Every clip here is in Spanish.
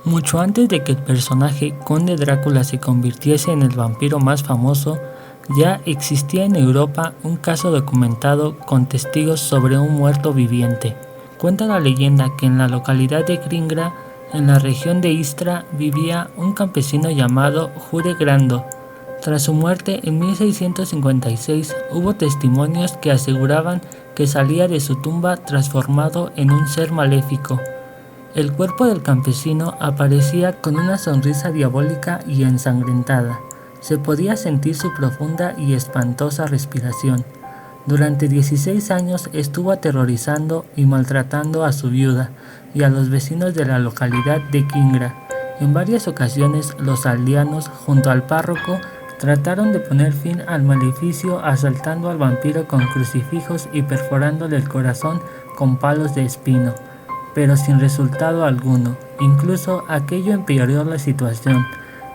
Mucho antes de que el personaje Conde Drácula se convirtiese en el vampiro más famoso, ya existía en Europa un caso documentado con testigos sobre un muerto viviente. Cuenta la leyenda que en la localidad de Kringra, en la región de Istra, vivía un campesino llamado Jure Grando. Tras su muerte en 1656 hubo testimonios que aseguraban que salía de su tumba transformado en un ser maléfico. El cuerpo del campesino aparecía con una sonrisa diabólica y ensangrentada. Se podía sentir su profunda y espantosa respiración. Durante 16 años estuvo aterrorizando y maltratando a su viuda y a los vecinos de la localidad de Kingra. En varias ocasiones los aldeanos, junto al párroco, trataron de poner fin al maleficio asaltando al vampiro con crucifijos y perforándole el corazón con palos de espino, pero sin resultado alguno. Incluso aquello empeoró la situación,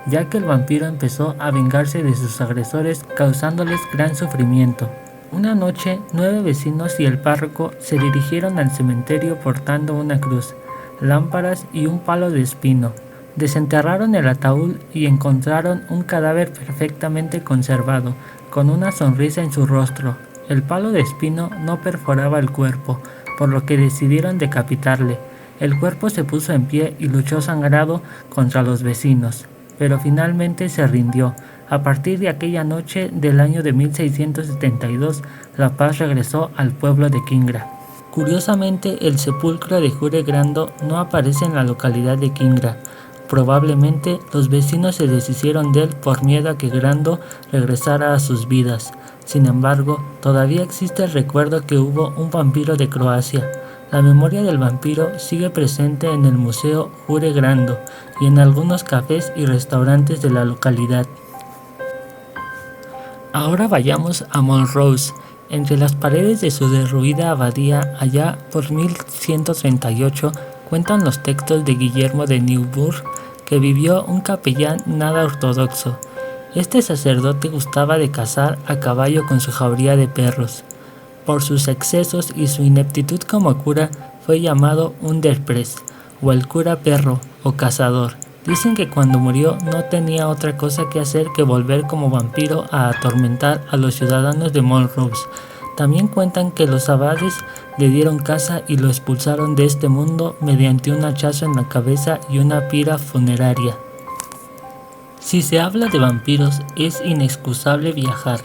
ya que el vampiro empezó a vengarse de sus agresores causándoles gran sufrimiento. Una noche, 9 vecinos y el párroco se dirigieron al cementerio portando una cruz, lámparas y un palo de espino. Desenterraron el ataúd y encontraron un cadáver perfectamente conservado, con una sonrisa en su rostro. El palo de espino no perforaba el cuerpo, por lo que decidieron decapitarle. El cuerpo se puso en pie y luchó sangrado contra los vecinos, pero finalmente se rindió. A partir de aquella noche del año de 1672, la paz regresó al pueblo de Kingra. Curiosamente, el sepulcro de Jure Grando no aparece en la localidad de Kingra. Probablemente los vecinos se deshicieron de él por miedo a que Grando regresara a sus vidas. Sin embargo, todavía existe el recuerdo que hubo un vampiro de Croacia. La memoria del vampiro sigue presente en el Museo Jure Grando y en algunos cafés y restaurantes de la localidad. Ahora vayamos a Montrose. Entre las paredes de su derruida abadía, allá por 1138, cuentan los textos de Guillermo de Neuburg, que vivió un capellán nada ortodoxo. Este sacerdote gustaba de cazar a caballo con su jauría de perros. Por sus excesos y su ineptitud como cura, fue llamado Underprest, o el cura perro, o cazador. Dicen que cuando murió no tenía otra cosa que hacer que volver como vampiro a atormentar a los ciudadanos de Montrose. También cuentan que los abades le dieron caza y lo expulsaron de este mundo mediante un hachazo en la cabeza y una pira funeraria. Si se habla de vampiros, es inexcusable viajar,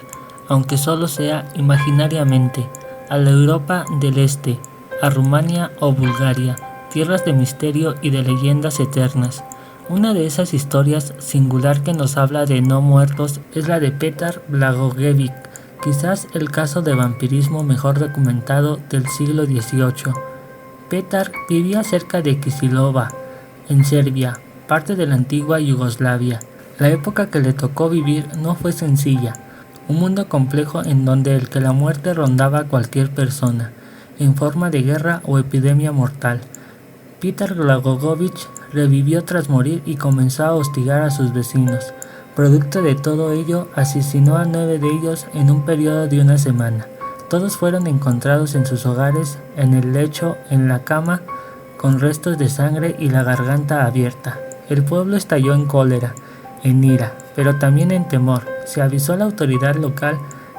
aunque solo sea imaginariamente, a la Europa del Este, a Rumania o Bulgaria, tierras de misterio y de leyendas eternas. Una de esas historias singular que nos habla de no muertos es la de Petar Blagojevich, quizás el caso de vampirismo mejor documentado del siglo XVIII. Petar vivía cerca de Kisilova, en Serbia, parte de la antigua Yugoslavia. La época que le tocó vivir no fue sencilla, un mundo complejo en donde la muerte rondaba a cualquier persona, en forma de guerra o epidemia mortal. Petar Blagojevich revivió tras morir y comenzó a hostigar a sus vecinos. Producto de todo ello, asesinó a 9 de ellos en un periodo de una semana. Todos fueron encontrados en sus hogares, en el lecho, en la cama, con restos de sangre y la garganta abierta. El pueblo estalló en cólera, en ira, pero también en temor. Se avisó a la autoridad local,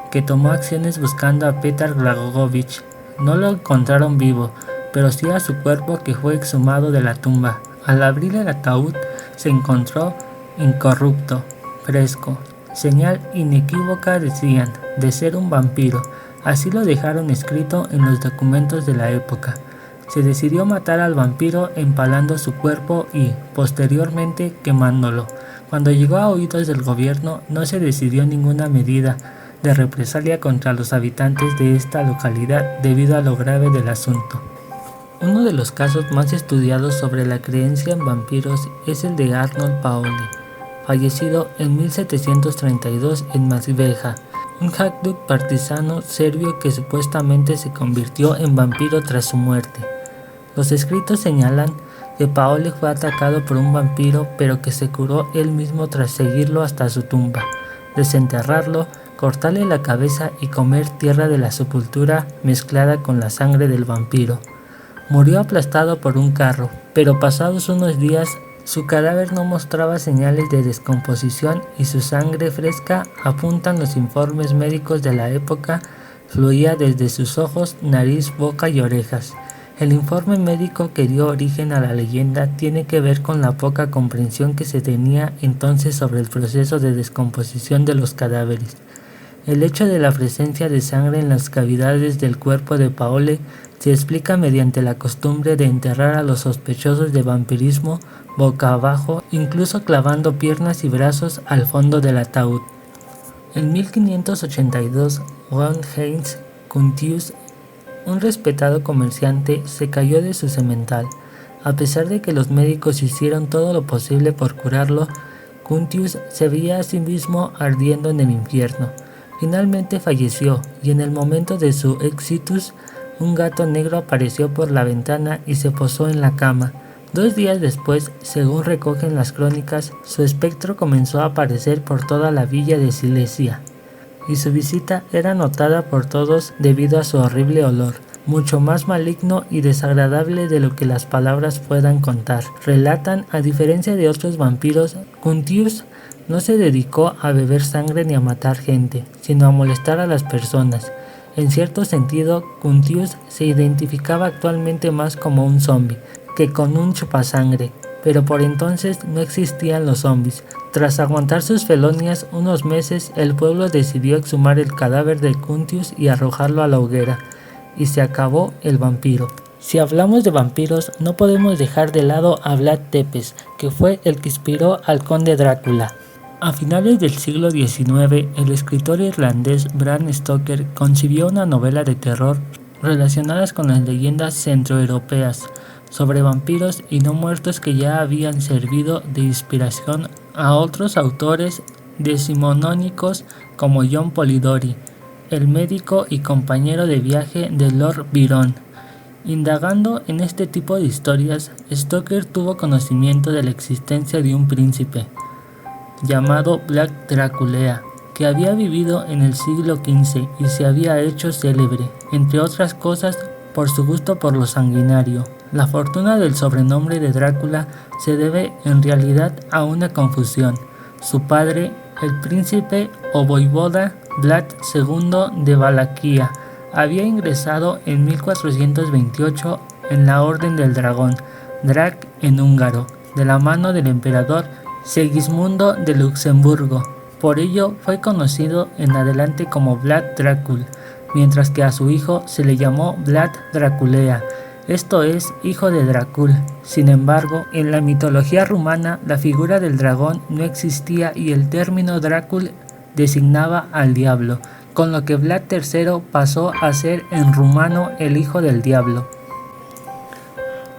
que tomó acciones buscando a Petar Blagojevich. No lo encontraron vivo, pero sí a su cuerpo, que fue exhumado de la tumba. Al abrir el ataúd se encontró incorrupto, fresco, señal inequívoca, decían, de ser un vampiro. Así lo dejaron escrito en los documentos de la época. Se decidió matar al vampiro empalando su cuerpo y, posteriormente, quemándolo. Cuando llegó a oídos del gobierno, no se decidió ninguna medida de represalia contra los habitantes de esta localidad debido a lo grave del asunto. Uno de los casos más estudiados sobre la creencia en vampiros es el de Arnold Paoli, fallecido en 1732 en Masveja, un hajduk partisano serbio que supuestamente se convirtió en vampiro tras su muerte. Los escritos señalan que Paoli fue atacado por un vampiro, pero que se curó él mismo tras seguirlo hasta su tumba, desenterrarlo, cortarle la cabeza y comer tierra de la sepultura mezclada con la sangre del vampiro. Murió aplastado por un carro, pero pasados unos días Su cadáver no mostraba señales de descomposición y su sangre fresca, apuntan los informes médicos de la época, fluía desde sus ojos, nariz, boca y orejas. El informe médico que dio origen a la leyenda tiene que ver con la poca comprensión que se tenía entonces sobre el proceso de descomposición de los cadáveres. El hecho de la presencia de sangre en las cavidades del cuerpo de Paole se explica mediante la costumbre de enterrar a los sospechosos de vampirismo boca abajo, incluso clavando piernas y brazos al fondo del ataúd. En 1582, Juan Heinz Curtius, un respetado comerciante, se cayó de su semental. A pesar de que los médicos hicieron todo lo posible por curarlo, Curtius se veía a sí mismo ardiendo en el infierno. Finalmente falleció, y en el momento de su exitus, un gato negro apareció por la ventana y se posó en la cama. 2 días después, según recogen las crónicas, su espectro comenzó a aparecer por toda la villa de Silesia, y su visita era notada por todos debido a su horrible olor, mucho más maligno y desagradable de lo que las palabras puedan contar. Relatan, a diferencia de otros vampiros, Curtius no se dedicó a beber sangre ni a matar gente, sino a molestar a las personas. En cierto sentido, Curtius se identificaba actualmente más como un zombie que con un chupasangre, pero por entonces no existían los zombies. Tras aguantar sus felonias unos meses, el pueblo decidió exhumar el cadáver de Curtius y arrojarlo a la hoguera, y se acabó el vampiro. Si hablamos de vampiros, no podemos dejar de lado a Vlad Tepes, que fue el que inspiró al conde Drácula. A finales del siglo XIX, el escritor irlandés Bram Stoker concibió una novela de terror relacionadas con las leyendas centroeuropeas sobre vampiros y no muertos que ya habían servido de inspiración a otros autores decimonónicos como John Polidori, el médico y compañero de viaje de Lord Byron. Indagando en este tipo de historias, Stoker tuvo conocimiento de la existencia de un príncipe llamado Vlad Drácula, que había vivido en el siglo XV y se había hecho célebre, entre otras cosas, por su gusto por lo sanguinario. La fortuna del sobrenombre de Drácula se debe en realidad a una confusión. Su padre, el príncipe o voivoda Vlad II de Valaquia, había ingresado en 1428 en la Orden del Dragón, Drac en húngaro, de la mano del emperador Segismundo de Luxemburgo. Por ello fue conocido en adelante como Vlad Dracul, mientras que a su hijo se le llamó Vlad Draculea, esto es, hijo de Dracul. Sin embargo, en la mitología rumana la figura del dragón no existía y el término Dracul designaba al diablo, con lo que Vlad III pasó a ser en rumano el hijo del diablo.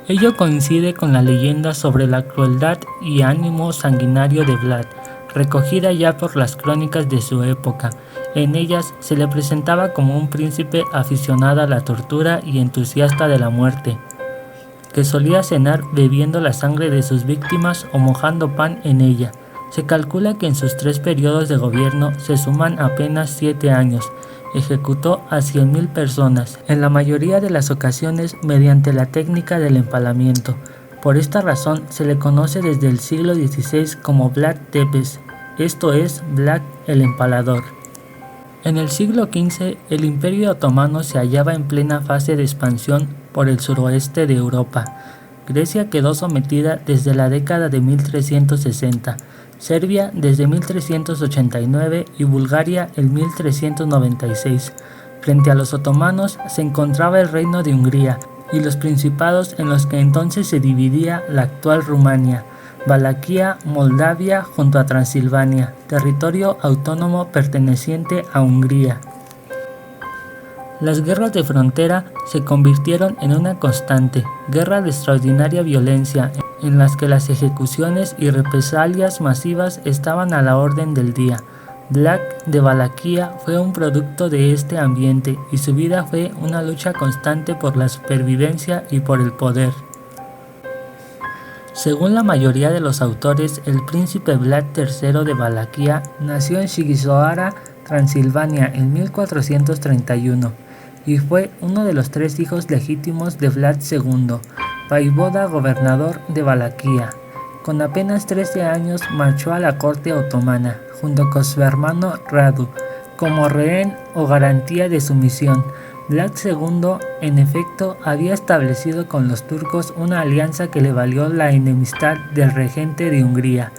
Ello coincide con la leyenda sobre la crueldad y ánimo sanguinario de Vlad, recogida ya por las crónicas de su época. En ellas se le presentaba como un príncipe aficionado a la tortura y entusiasta de la muerte, que solía cenar bebiendo la sangre de sus víctimas o mojando pan en ella. Se calcula que en sus 3 periodos de gobierno se suman apenas 7 años. Ejecutó a 100.000 personas, en la mayoría de las ocasiones mediante la técnica del empalamiento. Por esta razón se le conoce desde el siglo XVI como Vlad Tepes, esto es, Vlad el Empalador. En el siglo XV, el Imperio Otomano se hallaba en plena fase de expansión por el suroeste de Europa. Grecia quedó sometida desde la década de 1360, Serbia desde 1389 y Bulgaria en 1396. Frente a los otomanos se encontraba el reino de Hungría y los principados en los que entonces se dividía la actual Rumania, Valaquia, Moldavia junto a Transilvania, territorio autónomo perteneciente a Hungría. Las guerras de frontera se convirtieron en una constante, guerra de extraordinaria violencia, en las que las ejecuciones y represalias masivas estaban a la orden del día. Vlad de Valaquia fue un producto de este ambiente y su vida fue una lucha constante por la supervivencia y por el poder. Según la mayoría de los autores, el príncipe Vlad III de Valaquia nació en Sighisoara, Transilvania, en 1431 y fue uno de los 3 hijos legítimos de Vlad II, voivoda gobernador de Valaquia. Con apenas 13 años marchó a la corte otomana, junto con su hermano Radu, como rehén o garantía de su misión. Vlad II, en efecto, había establecido con los turcos una alianza que le valió la enemistad del regente de Hungría,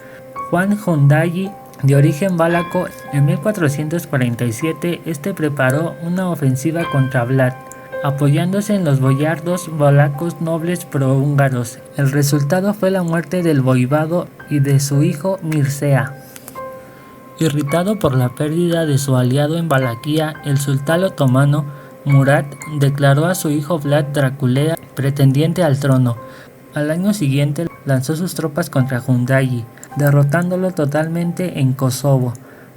Juan Hunyadi, de origen valaco. En 1447, este preparó una ofensiva contra Vlad, apoyándose en los boyardos valacos nobles prohúngaros. El resultado fue la muerte del voivado y de su hijo Mircea. Irritado por la pérdida de su aliado en Valaquia, el sultán otomano Murat declaró a su hijo Vlad Draculea pretendiente al trono. Al año siguiente lanzó sus tropas contra Hunyadi, derrotándolo totalmente en Kosovo.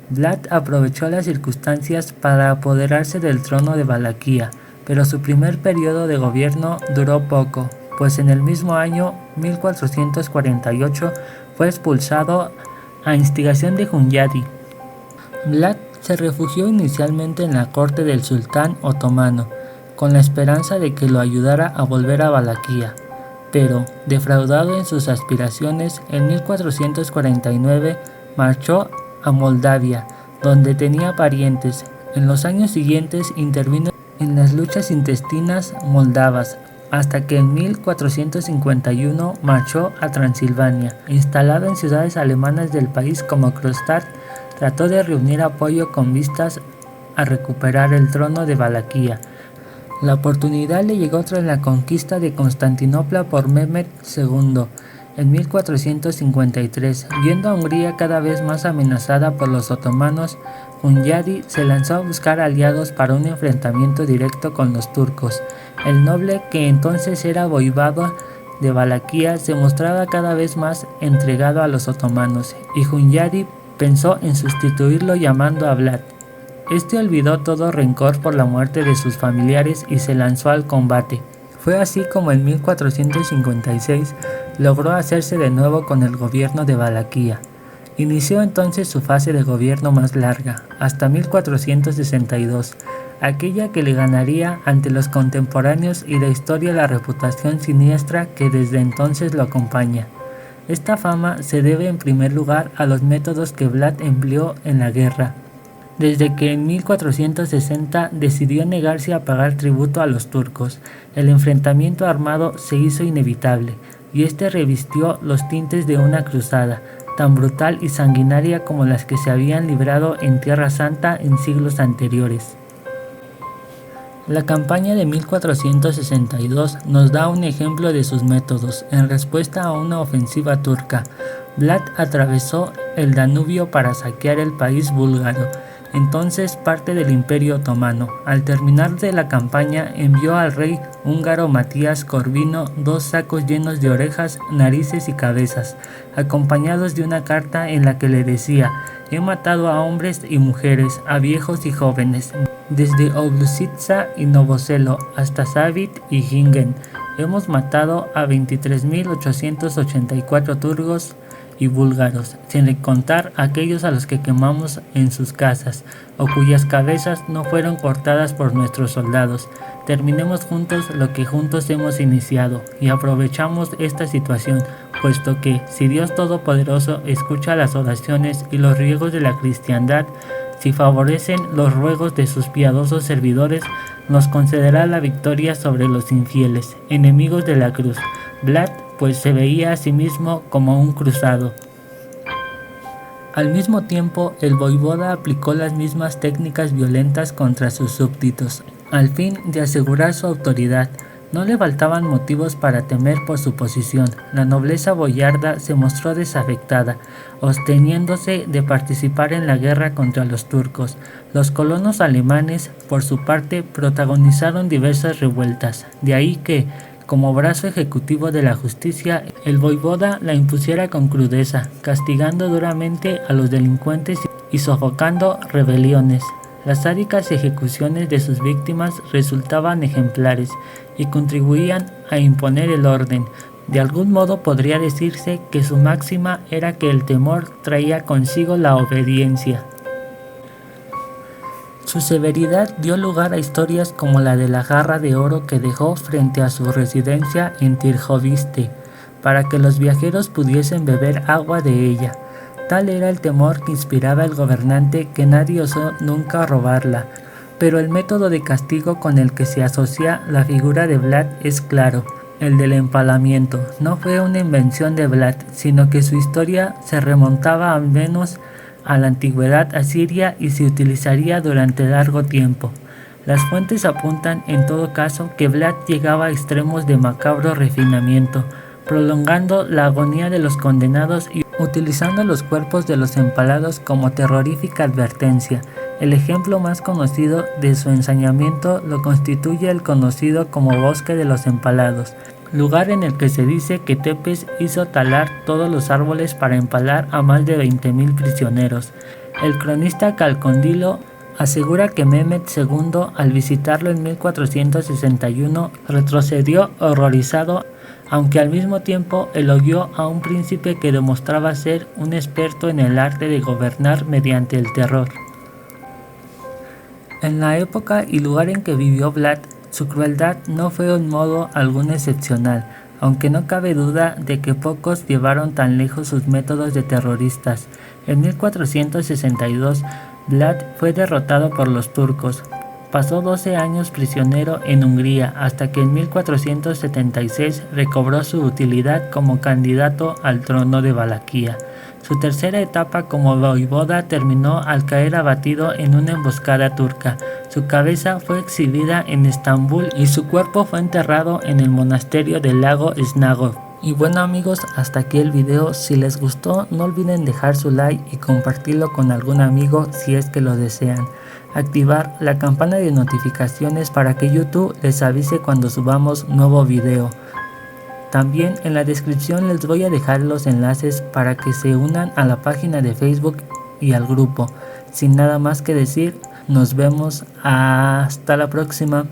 Vlad aprovechó las circunstancias para apoderarse del trono de Valaquia, pero su primer periodo de gobierno duró poco, pues en el mismo año 1448 fue expulsado a instigación de Hunyadi. Vlad se refugió inicialmente en la corte del sultán otomano, con la esperanza de que lo ayudara a volver a Valaquia, pero, defraudado en sus aspiraciones, en 1449 marchó a Moldavia, donde tenía parientes. En los años siguientes intervino en las luchas intestinas moldavas, hasta que en 1451 marchó a Transilvania. Instalado en ciudades alemanas del país como Kronstadt, trató de reunir apoyo con vistas a recuperar el trono de Valaquia. La oportunidad le llegó tras la conquista de Constantinopla por Mehmed II en 1453. Viendo a Hungría cada vez más amenazada por los otomanos, Hunyadi se lanzó a buscar aliados para un enfrentamiento directo con los turcos. El noble, que entonces era voivado de Valaquia, se mostraba cada vez más entregado a los otomanos, y Hunyadi pensó en sustituirlo llamando a Vlad. Este olvidó todo rencor por la muerte de sus familiares y se lanzó al combate. Fue así como en 1456 logró hacerse de nuevo con el gobierno de Valaquia. Inició entonces su fase de gobierno más larga, hasta 1462, aquella que le ganaría ante los contemporáneos y la historia la reputación siniestra que desde entonces lo acompaña. Esta fama se debe en primer lugar a los métodos que Vlad empleó en la guerra. Desde que en 1460 decidió negarse a pagar tributo a los turcos, el enfrentamiento armado se hizo inevitable, y este revistió los tintes de una cruzada, tan brutal y sanguinaria como las que se habían librado en Tierra Santa en siglos anteriores. La campaña de 1462 nos da un ejemplo de sus métodos. En respuesta a una ofensiva turca, Vlad atravesó el Danubio para saquear el país búlgaro, entonces parte del Imperio Otomano. Al terminar de la campaña, envió al rey húngaro Matías Corvino 2 sacos llenos de orejas, narices y cabezas, acompañados de una carta en la que le decía: «He matado a hombres y mujeres, a viejos y jóvenes, desde Oblúzica y Novoselo hasta Savit y Hingen. Hemos matado a 23.884 turcos y búlgaros, sin contar aquellos a los que quemamos en sus casas, o cuyas cabezas no fueron cortadas por nuestros soldados. Terminemos juntos lo que juntos hemos iniciado, y aprovechamos esta situación, puesto que, si Dios Todopoderoso escucha las oraciones y los ruegos de la cristiandad, si favorecen los ruegos de sus piadosos servidores, nos concederá la victoria sobre los infieles, enemigos de la cruz». Vlad pues se veía a sí mismo como un cruzado. Al mismo tiempo, el voivoda aplicó las mismas técnicas violentas contra sus súbditos, al fin de asegurar su autoridad. No le faltaban motivos para temer por su posición. La nobleza boyarda se mostró desafectada, absteniéndose de participar en la guerra contra los turcos. Los colonos alemanes, por su parte, protagonizaron diversas revueltas. De ahí que, como brazo ejecutivo de la justicia, el voivoda la impusiera con crudeza, castigando duramente a los delincuentes y sofocando rebeliones. Las sádicas ejecuciones de sus víctimas resultaban ejemplares y contribuían a imponer el orden. De algún modo podría decirse que su máxima era que el temor traía consigo la obediencia. Su severidad dio lugar a historias como la de la jarra de oro que dejó frente a su residencia en Târgoviște. para que los viajeros pudiesen beber agua de ella. Tal era el temor que inspiraba el gobernante que nadie osó nunca robarla. Pero el método de castigo con el que se asocia la figura de Vlad es claro, el del empalamiento. No fue una invención de Vlad, sino que su historia se remontaba al menos a la antigüedad asiria y se utilizaría durante largo tiempo. Las fuentes apuntan en todo caso que Vlad llegaba a extremos de macabro refinamiento, prolongando la agonía de los condenados y utilizando los cuerpos de los empalados como terrorífica advertencia. El ejemplo más conocido de su ensañamiento lo constituye el conocido como Bosque de los Empalados, lugar en el que se dice que Tepes hizo talar todos los árboles para empalar a más de 20.000 prisioneros. El cronista Calcondilo asegura que Mehmed II, al visitarlo en 1461, retrocedió horrorizado, aunque al mismo tiempo elogió a un príncipe que demostraba ser un experto en el arte de gobernar mediante el terror. En la época y lugar en que vivió Vlad, su crueldad no fue en modo algún excepcional, aunque no cabe duda de que pocos llevaron tan lejos sus métodos de terroristas. En 1462, Vlad fue derrotado por los turcos. Pasó 12 años prisionero en Hungría hasta que en 1476 recobró su utilidad como candidato al trono de Valaquia. Su tercera etapa como voivoda terminó al caer abatido en una emboscada turca. Su cabeza fue exhibida en Estambul y su cuerpo fue enterrado en el monasterio del lago Snagov. Y bueno amigos, hasta aquí el video. Si les gustó, no olviden dejar su like y compartirlo con algún amigo si es que lo desean. Activar la campana de notificaciones para que YouTube les avise cuando subamos nuevo video. También en la descripción les voy a dejar los enlaces para que se unan a la página de Facebook y al grupo. Sin nada más que decir, nos vemos hasta la próxima.